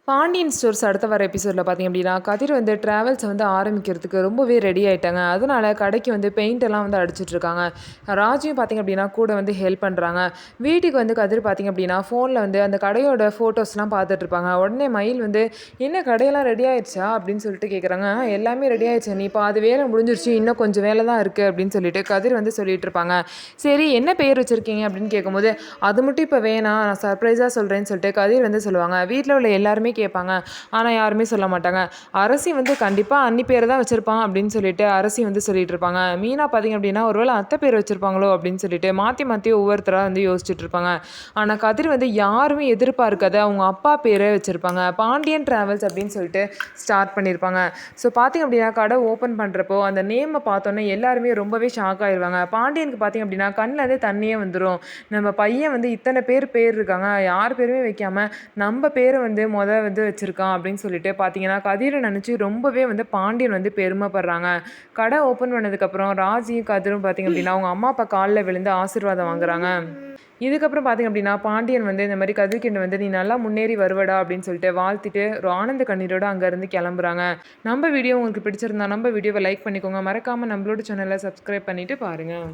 Pandian stores அடுத்த வர எபிசோடில் பார்த்தீங்க அப்படின்னா கதிர் வந்து ட்ராவல்ஸை வந்து ஆரம்பிக்கிறதுக்கு ரொம்பவே ரெடி ஆகிட்டாங்க. அதனால கடைக்கு வந்து பெயிண்ட் எல்லாம் வந்து அடிச்சிட்ருக்காங்க. ராஜியும் பார்த்தீங்க அப்படின்னா கூட வந்து ஹெல்ப் பண்ணுறாங்க. வீட்டுக்கு வந்து கதிர் பார்த்தீங்க அப்படின்னா ஃபோனில் வந்து அந்த கடையோட ஃபோட்டோஸ்லாம் பார்த்துட்ருப்பாங்க. உடனே மயில் வந்து என்ன கடையெல்லாம் ரெடி ஆயிடுச்சா அப்படின்னு சொல்லிட்டு கேட்குறாங்க. எல்லாமே ரெடி ஆயிடுச்சு, நீ இப்போ அது வேலை முடிஞ்சிருச்சு, இன்னும் கொஞ்சம் வேலை தான் இருக்குது அப்படின்னு சொல்லிட்டு கதிர் வந்து சொல்லிட்டு இருப்பாங்க. சரி என்ன பேர் வச்சுருக்கீங்க அப்படின்னு கேட்கும்போது அது மட்டும் இப்போ வேணாம், நான் சர்ப்ரைஸாக சொல்கிறேன்னு சொல்லிட்டு கதிர் வந்து சொல்லுவாங்க. வீட்டில் உள்ள எல்லாருமே கேட்பாங்க, ஆனால் யாருமே சொல்ல மாட்டாங்க. அரசி வந்து கண்டிப்பாக அன்னி பேர் தான் வச்சுருப்பான் அப்படின்னு சொல்லிட்டு அரசி வந்து சொல்லிட்டு இருப்பாங்க. மீனா பார்த்திங்க அப்படின்னா ஒருவேளை அத்தை பேர் வச்சுருப்பாங்களோ அப்படின்னு சொல்லிட்டு மாற்றி மாற்றி ஒவ்வொருத்தராக வந்து யோசிச்சுட்டு இருப்பாங்க. ஆனால் கதிர் வந்து யாருமே எதிர்பார்க்காத அவங்க அப்பா பேரை வச்சுருப்பாங்க. பாண்டியன் ட்ராவல்ஸ் அப்படின்னு சொல்லிட்டு ஸ்டார்ட் பண்ணியிருப்பாங்க. ஸோ பார்த்திங்க அப்படின்னா கடை ஓப்பன் பண்ணுறப்போ அந்த நேமை பார்த்தோன்னே எல்லாருமே ரொம்பவே ஷாக் ஆயிடுவாங்க. பாண்டியனுக்கு பார்த்திங்க அப்படின்னா கண்ணில் வந்து தண்ணியே வந்துடும். நம்ம பையன் வந்து இத்தனை பேர் இருக்காங்க, யார் பேருமே வைக்காமல் நம்ம பேரை வந்து வந்து வச்சுருக்கான் அப்படின்னு சொல்லிட்டு பார்த்தீங்கன்னா கதிரை நினச்சி ரொம்பவே வந்து பாண்டியன் வந்து பெருமைப்படுறாங்க. கடை ஓப்பன் பண்ணதுக்கப்புறம் ராஜியும் கதிரும் பார்த்திங்க அப்படின்னா அவங்க அம்மா அப்பா காலில் விழுந்து ஆசீர்வாதம் வாங்குறாங்க. இதுக்கப்புறம் பார்த்திங்க அப்படின்னா பாண்டியன் வந்து இந்த மாதிரி கதிர்கிட்ட வந்து நீ நல்லா முன்னேறி வருவடா அப்படின்னு சொல்லிட்டு வாழ்த்திட்டு ஒரு ஆனந்த கண்ணீரோடு அங்கேருந்து கிளம்புறாங்க. நம்ம வீடியோ உங்களுக்கு பிடிச்சிருந்தா நம்ம வீடியோவை லைக் பண்ணிக்கோங்க. மறக்காமல் நம்மளோட சேனலை சப்ஸ்கிரைப் பண்ணிவிட்டு பாருங்கள்.